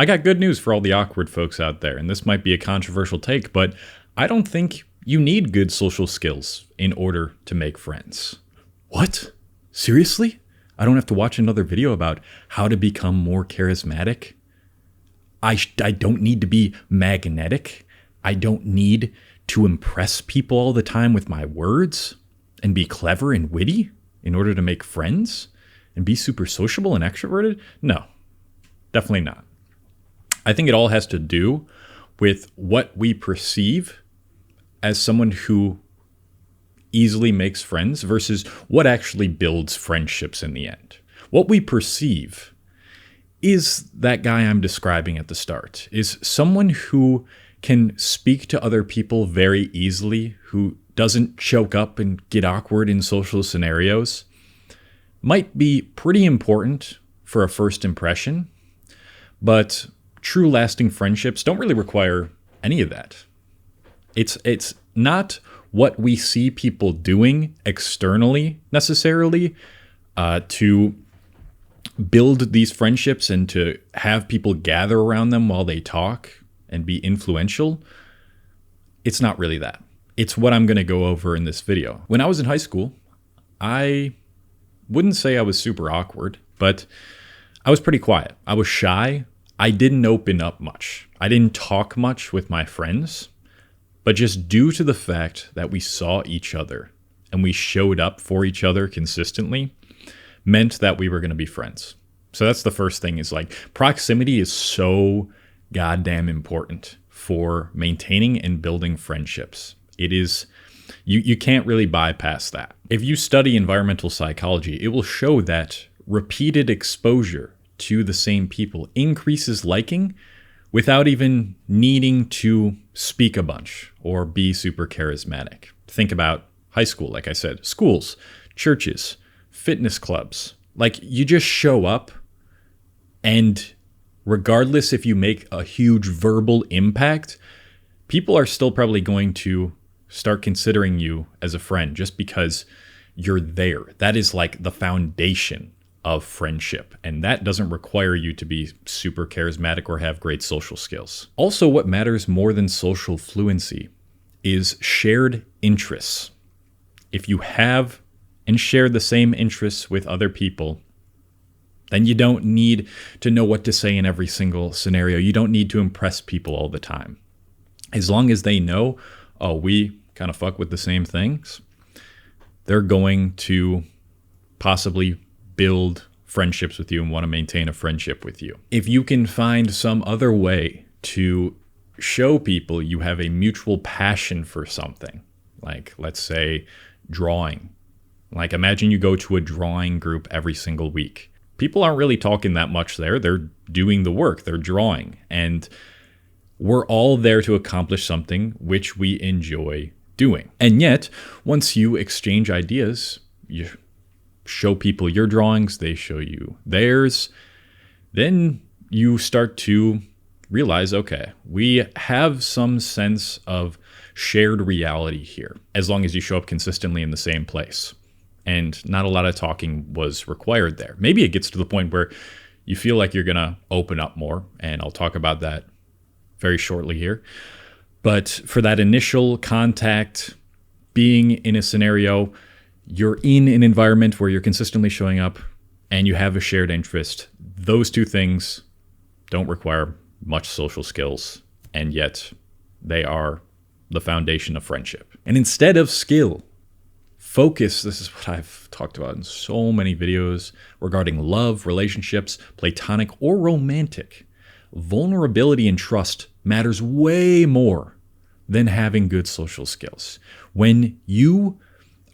I got good news for all the awkward folks out there, and this might be a controversial take, but I don't think you need good social skills in order to make friends. What? Seriously? I don't have to watch another video about how to become more charismatic? I don't need to be magnetic? I don't need to impress people all the time with my words and be clever and witty in order to make friends and be super sociable and extroverted? No, definitely not. I think it all has to do with what we perceive as someone who easily makes friends versus what actually builds friendships in the end. What we perceive is that guy I'm describing at the start, is someone who can speak to other people very easily, who doesn't choke up and get awkward in social scenarios, might be pretty important for a first impression, but true lasting friendships don't really require any of that. It's not what we see people doing externally necessarily to build these friendships and to have people gather around them while they talk and be influential. It's not really that. It's what I'm going to go over in this video. When I was in high school, I wouldn't say I was super awkward, but I was pretty quiet. I was shy. I didn't open up much. I didn't talk much with my friends, but just due to the fact that we saw each other and we showed up for each other consistently meant that we were going to be friends. So that's the first thing, is like proximity is so goddamn important for maintaining and building friendships. It is, you can't really bypass that. If you study environmental psychology, it will show that repeated exposure to the same people increases liking without even needing to speak a bunch or be super charismatic. Think about high school, like I said, schools, churches, fitness clubs. Like, you just show up, and regardless if you make a huge verbal impact, people are still probably going to start considering you as a friend just because you're there. That is like the foundation of friendship, and that doesn't require you to be super charismatic or have great social skills. Also, what matters more than social fluency is shared interests. If you have and share the same interests with other people, then you don't need to know what to say in every single scenario. You don't need to impress people all the time. As long as they know, oh, we kind of fuck with the same things, they're going to possibly build friendships with you and want to maintain a friendship with you. If you can find some other way to show people you have a mutual passion for something, like let's say drawing. Like, imagine you go to a drawing group every single week. People aren't really talking that much there. They're doing the work. They're drawing. And we're all there to accomplish something which we enjoy doing. And yet, once you exchange ideas, you show people your drawings, they show you theirs, then you start to realize, okay, we have some sense of shared reality here, as long as you show up consistently in the same place. And not a lot of talking was required there. Maybe it gets to the point where you feel like you're going to open up more, and I'll talk about that very shortly here. But for that initial contact, being in a scenario, you're in an environment where you're consistently showing up and you have a shared interest, those two things don't require much social skills, and yet they are the foundation of friendship. And instead of skill, focus. This is what I've talked about in so many videos regarding love, relationships, platonic or romantic. Vulnerability and trust matters way more than having good social skills. When you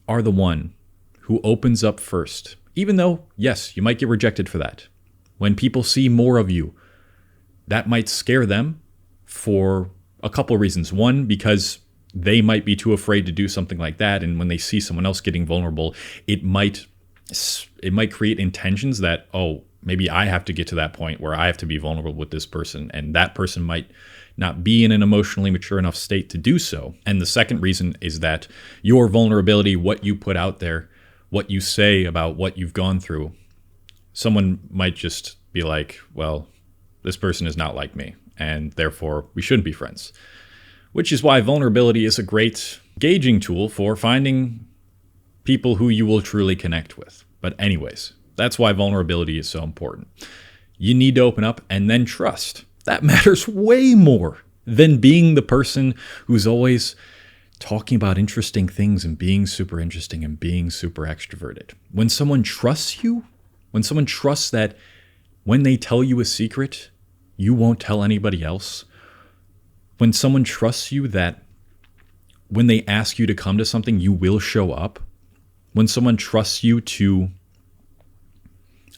are the one who opens up first, even though, yes, you might get rejected for that. When people see more of you, that might scare them for a couple reasons. One, because they might be too afraid to do something like that, and when they see someone else getting vulnerable, it might create intentions that, oh, maybe I have to get to that point where I have to be vulnerable with this person, and that person might not be in an emotionally mature enough state to do so. And the second reason is that your vulnerability, what you put out there, what you say about what you've gone through, someone might just be like, well, this person is not like me, and therefore we shouldn't be friends. Which is why vulnerability is a great gauging tool for finding people who you will truly connect with. But anyways, that's why vulnerability is so important. You need to open up and then trust. That matters way more than being the person who's always talking about interesting things and being super interesting and being super extroverted. When someone trusts you, when someone trusts that when they tell you a secret, you won't tell anybody else, when someone trusts you that when they ask you to come to something, you will show up, when someone trusts you to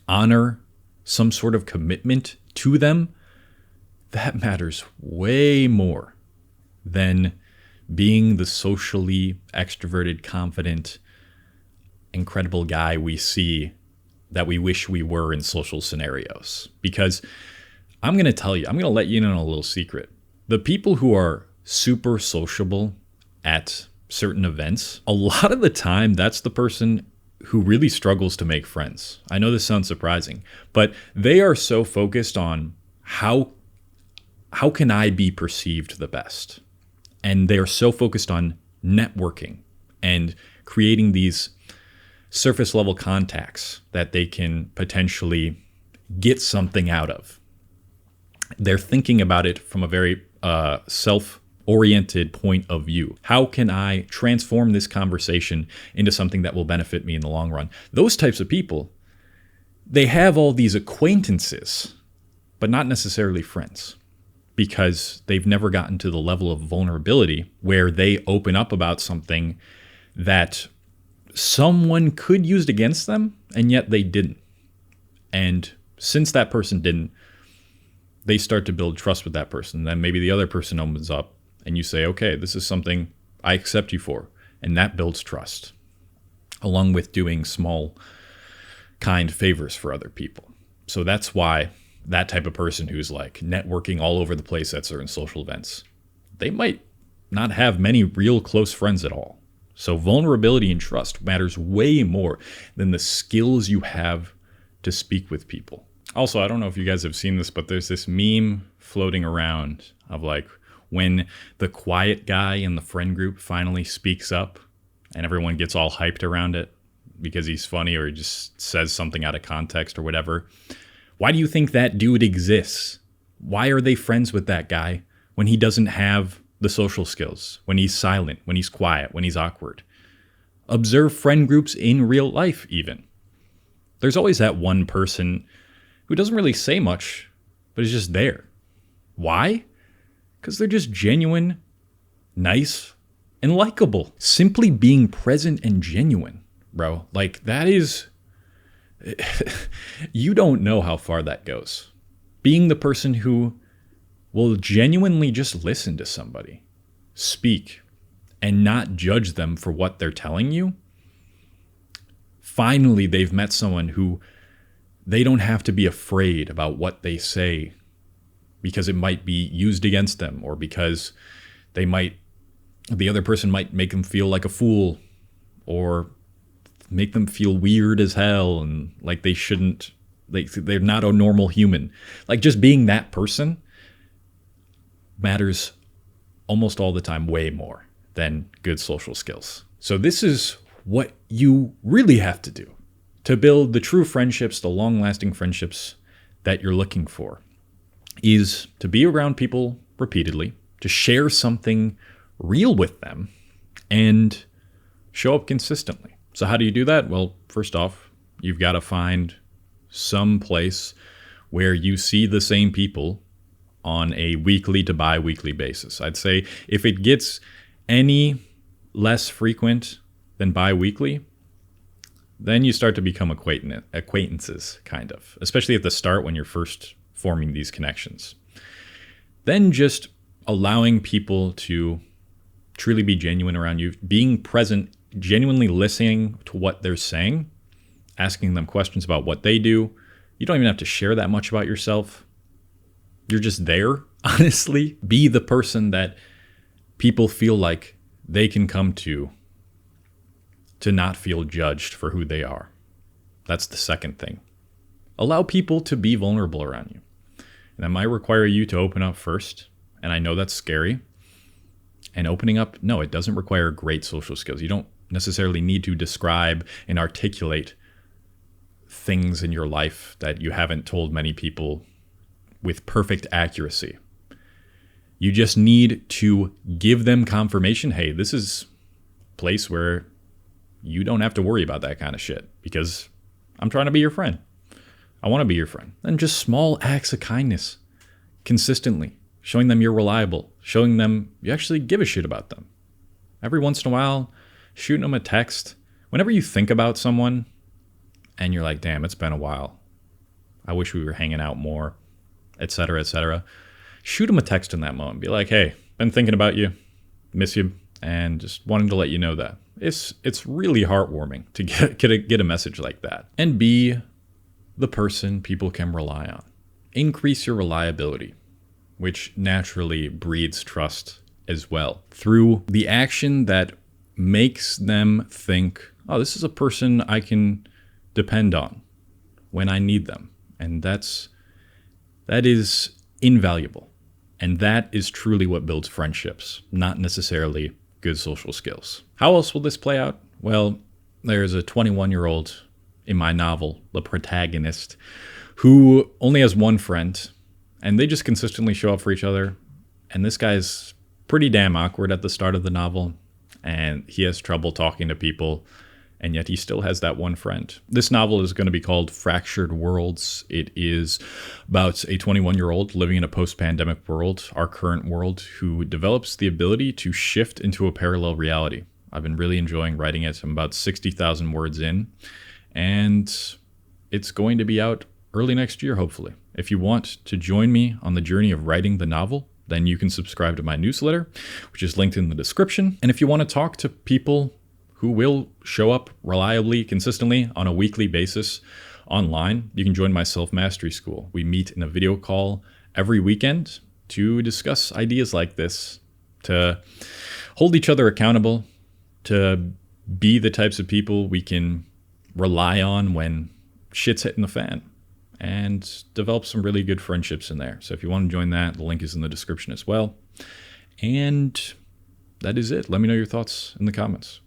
honor some sort of commitment to them, that matters way more than being the socially extroverted, confident, incredible guy we see that we wish we were in social scenarios. Because I'm going to tell you, I'm going to let you in on a little secret. The people who are super sociable at certain events, a lot of the time, that's the person who really struggles to make friends. I know this sounds surprising, but they are so focused on how can I be perceived the best? And they are so focused on networking and creating these surface level contacts that they can potentially get something out of. They're thinking about it from a very self-oriented point of view. How can I transform this conversation into something that will benefit me in the long run? Those types of people, they have all these acquaintances, but not necessarily friends, because they've never gotten to the level of vulnerability where they open up about something that someone could use against them, and yet they didn't. And since that person didn't, they start to build trust with that person. Then maybe the other person opens up and you say, okay, this is something I accept you for. And that builds trust, along with doing small, kind favors for other people. So that's why that type of person who's like networking all over the place at certain social events, they might not have many real close friends at all. So vulnerability and trust matters way more than the skills you have to speak with people. Also, I don't know if you guys have seen this, but there's this meme floating around of like when the quiet guy in the friend group finally speaks up and everyone gets all hyped around it because he's funny or he just says something out of context or whatever. Why do you think that dude exists? Why are they friends with that guy when he doesn't have the social skills, when he's silent, when he's quiet, when he's awkward? Observe friend groups in real life even. There's always that one person who doesn't really say much, but is just there. Why? Because they're just genuine, nice, and likable. Simply being present and genuine, bro. Like that is... you don't know how far that goes. Being the person who will genuinely just listen to somebody, speak, and not judge them for what they're telling you. Finally, they've met someone who they don't have to be afraid about what they say because it might be used against them or because the other person might make them feel like a fool or make them feel weird as hell and like they shouldn't, they're not a normal human. Like just being that person matters almost all the time way more than good social skills. So this is what you really have to do to build the true friendships, the long-lasting friendships that you're looking for, is to be around people repeatedly, to share something real with them, and show up consistently. So how do you do that? Well, first off, you've got to find some place where you see the same people on a weekly to bi-weekly basis. I'd say if it gets any less frequent than bi-weekly, then you start to become acquaintances, kind of, especially at the start when you're first forming these connections. Then just allowing people to truly be genuine around you, being present, genuinely listening to what they're saying, asking them questions about what they do. You don't even have to share that much about yourself. You're just there, honestly. Be the person that people feel like they can come to not feel judged for who they are. That's the second thing. Allow people to be vulnerable around you. And that might require you to open up first. And I know that's scary. And opening up, no, it doesn't require great social skills. You don't necessarily need to describe and articulate things in your life that you haven't told many people with perfect accuracy. You just need to give them confirmation. Hey, this is a place where you don't have to worry about that kind of shit because I'm trying to be your friend. I want to be your friend. And just small acts of kindness consistently, showing them you're reliable, showing them you actually give a shit about them. Every once in a while, shooting them a text. Whenever you think about someone and you're like, damn, it's been a while. I wish we were hanging out more, etc., etc. Shoot them a text in that moment. Be like, hey, been thinking about you, miss you, and just wanting to let you know that. It's really heartwarming to get a message like that. And be the person people can rely on. Increase your reliability, which naturally breeds trust as well, through the action that makes them think, oh, this is a person I can depend on when I need them. And that is invaluable. And that is truly what builds friendships, not necessarily good social skills. How else will this play out? Well, there's a 21-year-old in my novel, the protagonist, who only has one friend, and they just consistently show up for each other. And this guy's pretty damn awkward at the start of the novel, and he has trouble talking to people, and yet he still has that one friend. This novel is going to be called Fractured Worlds. It is about a 21-year-old living in a post-pandemic world, our current world, who develops the ability to shift into a parallel reality. I've been really enjoying writing it. I'm about 60,000 words in, and it's going to be out early next year, hopefully. If you want to join me on the journey of writing the novel, then you can subscribe to my newsletter, which is linked in the description. And if you want to talk to people who will show up reliably, consistently on a weekly basis online, you can join my Self-Mastery School. We meet in a video call every weekend to discuss ideas like this, to hold each other accountable, to be the types of people we can rely on when shit's hitting the fan, and develop some really good friendships in there. So if you want to join that, the link is in the description as well. And that is it. Let me know your thoughts in the comments.